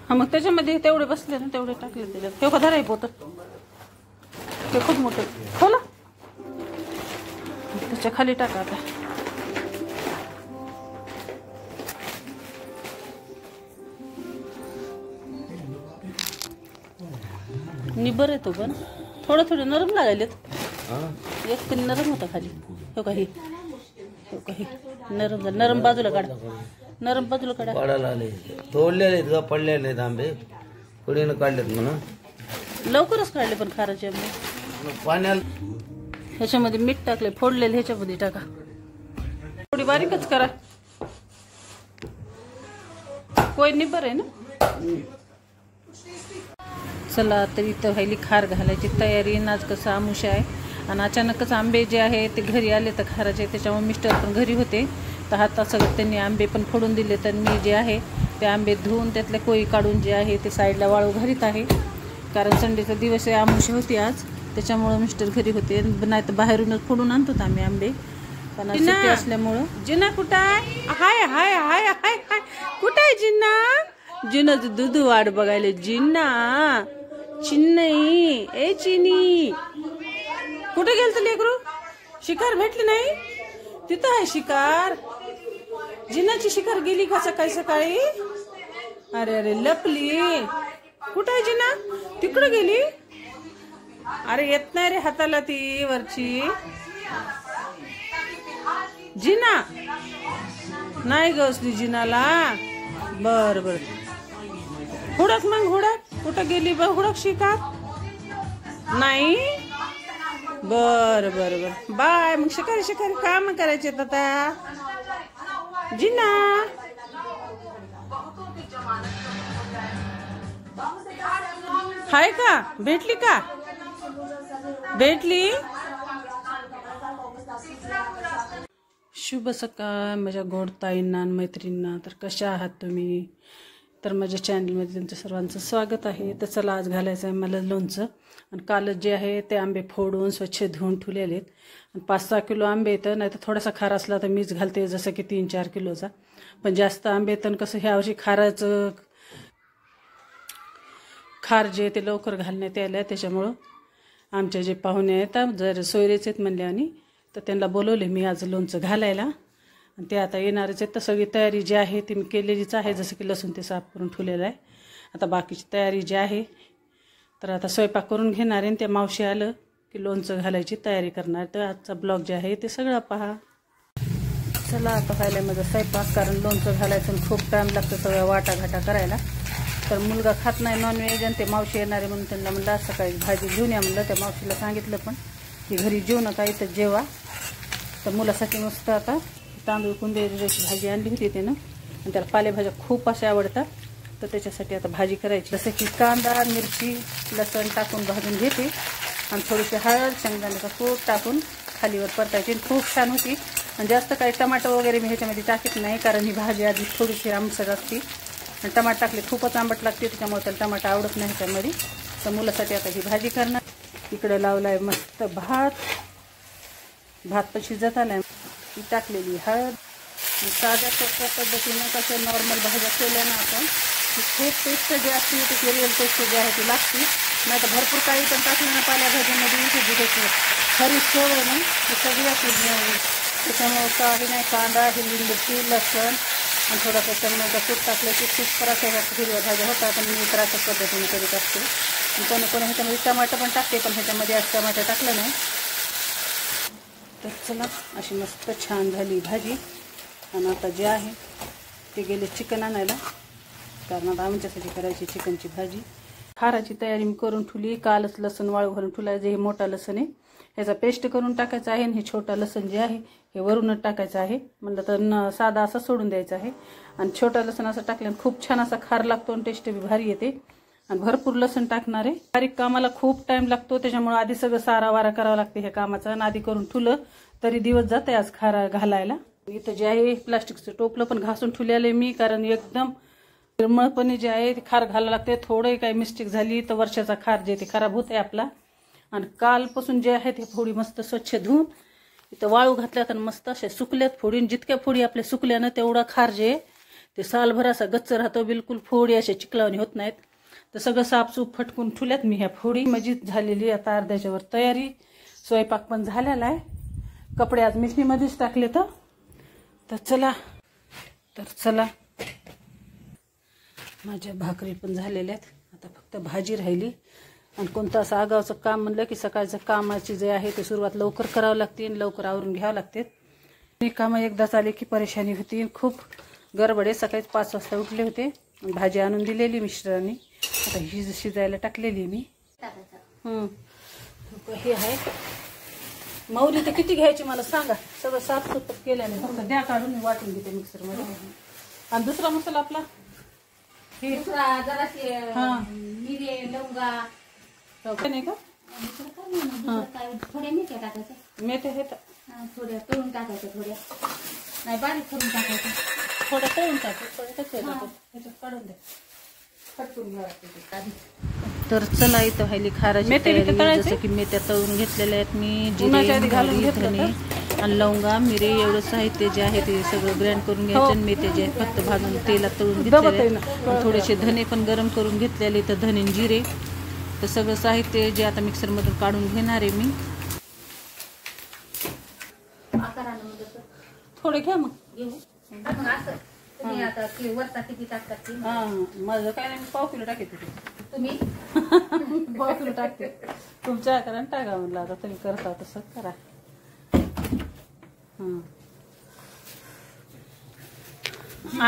हा मग त्याच्यामध्ये तेवढे बसले ना तेवढे टाकले त्याच्यात. ते का धराय पोत ते खूप मोठं खोला त्याच्या खाली टाका आता. निबर येतो पण थोडं थोडं नरम लागायलेत. एक पण नरम होता खाली. हो काही नरम नरम बाजूला काढा. नरम बाजूला काढा. पडायला आले तोडलेले आहेत का पडलेले नाहीत आंबे. पुढीनं काढलेत म्हणा. लवकरच काढले पण खाराचे आंबे. पाण्याला ह्याच्यामध्ये मीठ टाकले फोडलेले ह्याच्यामध्ये टाका. थोडी बारीकच करा. कोय निबर आहे ना. चला तर इथं व्हायली खार घालायची तयारी. आज कसं आमुष आहे आणि अचानकच आंबे जे आहे ते घरी आले तर खाराचे. त्याच्यामुळे मिस्टर पण घरी होते तर हातात सगळं त्यांनी आंबे पण फोडून दिले. तर मी जे आहे ते आंबे धुवून त्यातले कोई काढून जे आहे ते साईडला वाळू घालीत आहे. कारण संडेचा दिवस आहे आमुष होती आज त्याच्यामुळं मिस्टर घरी होते. नाही तर बाहेरूनच फोडून आणतो आम्ही आंबे पण सुट्टी असल्यामुळं. जिना कुठं आहे. हाय हाय हाय हाय हाय कुठं आहे जिन्ना. जिन्नाचं दूध वाढ बघायला. जिन्ना चिन्नई ए चिनी कुठे गेलं तर लेकरू. शिकार भेटली नाही. तिथं आहे शिकार. जिन्नाची शिकार गेली का सकाळी सकाळी. अरे अरे लपली. कुठं आहे जिना. तिकडं गेली. अरे येत नाही रे हाताला ती वरची. जिना नाही गसली जिनाला. बर बर हुडक मग हुडक. कुठं गेली बघ हुडक शिकार. नाही बर बर बर बाय. मग शिकारी शिकारी काम करायचे आता. जिना हाय का. भेटली का. भेटली. शुभ सकाळ माझ्या गोड ताईंना आणि मैत्रिणींना. तर कशा आहात तुम्ही. तर माझ्या चॅनलमध्ये तुमचं सर्वांचं स्वागत आहे. तर चला आज घालायचं आहे मला लोणचं. आणि कालच जे आहे ते आंबे फोडून स्वच्छ धुवून ठेवलेले आहेत. आणि 5-6 किलो आंबे येतं. नाही तर थोडासा खार असला तर मीच घालते जसं की 3-4 किलोचा. पण जास्त आंबे येतं कसं ह्या वर्षी खाराचं खार जे ते लवकर घालण्यात आलं आहे. त्याच्यामुळं आमचे जे पाहुणे आहेत जर सोयरेच आहेत म्हणले आणि तर त्यांना बोलवले मी आज लोणचं घालायला. आणि ते आता येणारच आहेत. तर सगळी तयारी जी आहे ती मी केलेलीच आहे. जसं की लसूण ते साफ करून ठेवलेलं आहे. आता बाकीची तयारी जी आहे तर आता स्वयंपाक करून घेणार आहे. त्या मावशी आलं की लोणचं घालायची तयारी करणार. तर आजचा ब्लॉग जे आहे ते सगळं पहा. चला आता व्हायला माझा स्वयंपाक. कारण लोणचं घालायचं खूप टाईम लागतं सगळं वाटाघाटा करायला. तर मुलगा खात नाही नॉनव्हेज आणि ते मावशी येणार आहे म्हणून त्यांना म्हणलं सकाळी भाजी घेऊन या म्हणलं. त्या मावशीला सांगितलं पण की घरी जेवू नका इथं जेवा. तर मुलासाठी मस्त आता तांदूळ कुंदेरीची भाजी आणली होती त्यानं. आणि त्याला पालेभाज्या खूप अशा आवडतात. तर त्याच्यासाठी आता भाजी करायची. जसं की कांदा मिरची लसण टाकून भाजून घेते आणि थोडीशी हळद शेंगदाण्याचा कूट टाकून खालीवर परतायची. खूप छान होती. आणि जास्त काही टमाटर वगैरे मी ह्याच्यामध्ये टाकत नाही कारण ही भाजी आधी थोडीशी आंबट असते. आणि टमाटर टाकले खूपच आंबट लागते त्याच्यामुळे त्याला टमाटर आवडत नाही ह्याच्यामध्ये. तर मुलासाठी आता ही भाजी करणार. इकडे लावला आहे मस्त भात. भात पण शिजत आला आहे. ती टाकलेली हळद. साध्या सोप्या पद्धतीनं कसं नॉर्मल भाज्या केल्या ना आपण खूप टेस्ट जी असते ती रिअल टेस्ट जी आहे ती लागते. नाही तर भरपूर काही पण टाकलं ना पालेभाज्यामध्ये त्याची खरी चव आहे ना ती सगळी असते. त्याच्यामुळं काही नाही कांदा हिरवी मिरची लसण आणि थोडासा शेंगदाण्याचा कूट टाकलं की खूप परत हिरव्या भाज्या होतात. आणि मी तर अशाच पद्धतीने करीत असते. आणि कोणी कोणी ह्याच्यामध्ये टमाटर पण टाकते पण ह्याच्यामध्ये आज टमाटर टाकलं नाही. तर चला अशी मस्त छान झाली भाजी. आणि आता जे आहे ते गेले चिकन आणायला कारण आता आमच्यासाठी करायची चिकनची भाजी. खाराची तयारी मी करून ठेवली. कालच लसूण वाळू घालून ठेवला. जे हे मोठा लसूण आहे ह्याचा पेस्ट करून टाकायचा आहे. आणि हे छोटा लसूण जे आहे हे वरूनच टाकायचं आहे. म्हणलं तर साधा असा सोडून द्यायचा आहे. आणि छोटा लसूण असं टाकल्यानं खूप छान असा खार लागतो आणि टेस्ट बी भारी येते. आणि भरपूर लसूण टाकणार आहे. बारीक कामाला खूप टाइम लागतो त्याच्यामुळे आधी सगळं सारा वारा करावं लागते ह्या कामाचं. आणि आधी करून ठेवलं तरी दिवस जाते आज खारा घालायला. इथं जे आहे प्लास्टिकचं टोपलं पण घासून ठेवलेलं आहे मी कारण एकदम निर्मळपणे जे आहे ते खार घालायला लागते. थोडंही काही मिस्टेक झाली तर वर्षाचा खार जे ते खराब होते आपला. आणि कालपासून जे आहे ते फोडी मस्त स्वच्छ धुवून इथं वाळू घातल्यात आणि मस्त असे सुकल्यात फोडीन. जितक्या फोडी आपल्या सुकल्यानं तेवढा खार जे ते सालभर असा गच्च राहतो, बिलकुल फोडी अशा चिखलावणी होत नाहीत. तर सगळं साफसूफ फटकून ठुल्यात मी ह्या फोडी. मजीद झालेली आता अर्ध्याच्यावर तयारी. स्वयंपाक पण झालेला आहे. कपडे आज मिशनीमध्येच टाकले. तर चला माझ्या भाकरी पण झालेल्या आहेत. आता फक्त भाजी राहिली. आणि कोणतं असं आगावचं काम म्हणलं की सकाळचं कामाची जे आहे ते सुरुवात लवकर करावं लागते आणि लवकर आवरून घ्यावं लागते. मी कामं एकदाच आले की परेशानी होती. खूप गडबड आहे. सकाळीच 5 वाजता उठले होते. भाजी आणून दिलेली मिस्टरांनी. आता ही शिजायला टाकलेली मी. हे आहे मौरी. तर किती घ्यायची मला सांगा. सगळं साफसूफ केल्याने फक्त द्या काढून मी वाटून घेते मिक्सरमध्ये. आणि दुसरा मसाला आपला हे मिरे लवंगा नाही का थोड्या मेथ्या टाकायच्या. मेथ्या हे थोड्या तळून टाकायच्या. थोड्या नाही बारीक करून टाकायच्या. थोडं तळून टाकू काढून द्या. तर चला इथं व्हायली खाराची तयारी. जसं की मेथ्या तळून घेतलेल्या आहेत मी. जिरे घालून धने आणि लवंगा मिरे एवढं साहित्य जे आहे ते सगळं ग्राइंड करून घ्यायचं. आणि मेथ्या जे आहेत फक्त भाजून तेलात तळून घेतलेले. थोडेसे धने पण गरम करून घेतलेले. तर धने जिरे तर सगळं साहित्य जे आता मिक्सरमधून काढून घेणार आहे मी. थोडे घ्या मग. आता वरचा किती टाकतात. माझं काय नाही. मी पाव किलो टाकते. तुम्ही पाव किलो टाकते. तुमच्या आकाराने टाका म्हणलं. आता तुम्ही करता तसं करा.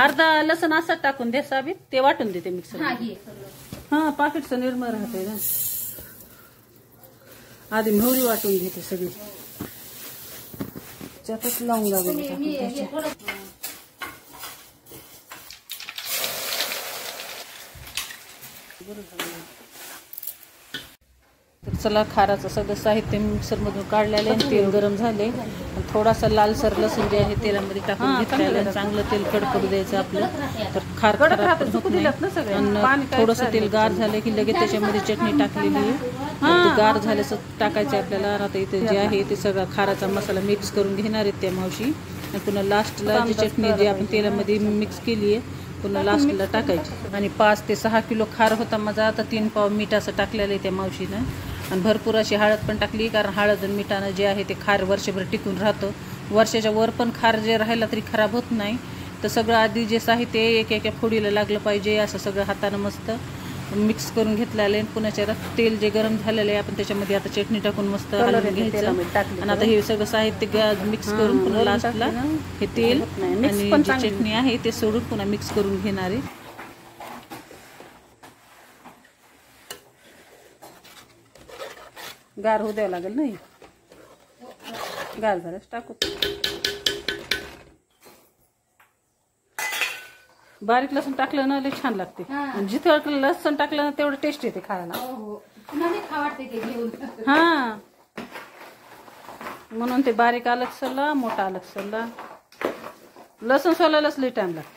अर्धा लसण असं टाकून दे साबीत. ते वाटून देते मिक्सर. पाकिटचं निर्मळ राहते ना. आधी मोहरी वाटून घेते सगळी. त्यातच लवंगा तर चला खाराचं सगळं साहित्य मिक्सरमधून काढलेलं आहे. तेल गरम झाले. थोडासा लालसर लसूण जे आहे तेलामध्ये टाकून घेतलेलं. चांगलं तेल कडकडू द्यायचं आपलं. तर खार थोडंसं तेल गार झालं की लगेच त्याच्यामध्ये चटणी टाकलेली आहे. गार झाल्याचं टाकायचं आपल्याला. आता इथे जे आहे ते सगळा खाराचा मसाला मिक्स करून घेणार आहेत त्या मावशी. आणि पुन्हा लास्टला जी चटणी जी आपण तेलामध्ये मिक्स केली आहे पुन्हा लास्टला टाकायची. आणि 5 ते 6 किलो खार होता माझा. आता 3 पाव मीठ असं टाकलेलं आहे त्या मावशीनं. आणि भरपूर अशी हळद पण टाकली. कारण हळद आणि मिठानं जे आहे ते खार वर्षभर टिकून राहतं. वर्षाच्या वर पण खार जे राहिला तरी खराब होत नाही. तर सगळं आधी जे साहित्य एका फोडीला लागलं पाहिजे असं सगळं हातानं मस्त मिक्स करून घेतलेलं आहे. पुन्हा तेल जे गरम झालेलं आहे आपण त्याच्यामध्ये आता चटणी टाकून मस्त हलवून घ्यायचं. आणि आता हे सगळं साहित्य मिक्स करून पुन्हा लास्टला हे तेल आणि जी चटणी आहे ते सोडून पुन्हा मिक्स करून घेणार आहे. गार होऊ द्यावं लागेल नाही. गार झाल्यास टाकू. बारीक लसूण टाकलं ना लय छान लागते. जिथं लसूण टाकलं ना तेवढं टेस्ट येते खायला. म्हणून ते बारीक अलग सल्ला मोठा अलग सल्ला. लसूण सोलायलाच लय टाइम लागते.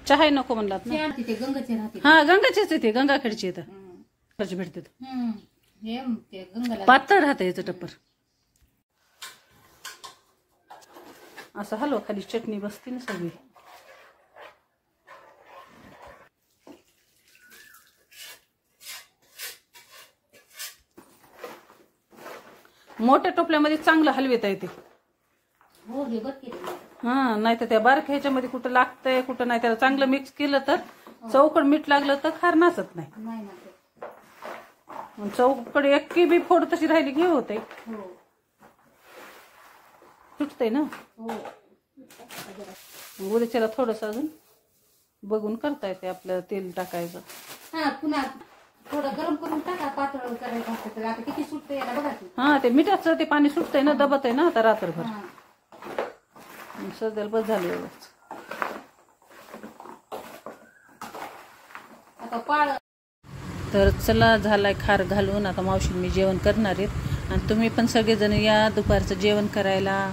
चहा नको म्हणलात ना. गंगाचेच येते. गंगाखेडची येतं. भेटते पातळ राहते याचं टप्पर. असं हलव खाली चटणी बसते ना सगळी. मोठ्या टोपल्यामध्ये चांगलं हलविता येते. नाही तर त्या बारक्या ह्याच्यामध्ये कुठं लागतंय कुठं नाही. त्याला चांगलं मिक्स केलं तर चौकड मीठ लागलं तर खार नाचत नाही. चौकड एक बी फोड तशी राहिली की होते. सुटतंय ना. उद्याच्याला थोडस अजून बघून करता येते. आपलं तेल टाकायचं. पुन्हा थोडं गरम करून टाका. पातळ करायचं आता किती सुटतंय याला बघा. ते मिठाचं ते पाणी सुटतंय ना. दबत आहे ना आता रात्रभर. सध्याला बस झालं एवढंच. तर चला झालाय खार घालून. आता मावशी मी जेवण करणार आहेत. आणि तुम्ही पण सगळेजण या दुपारचं जेवण करायला.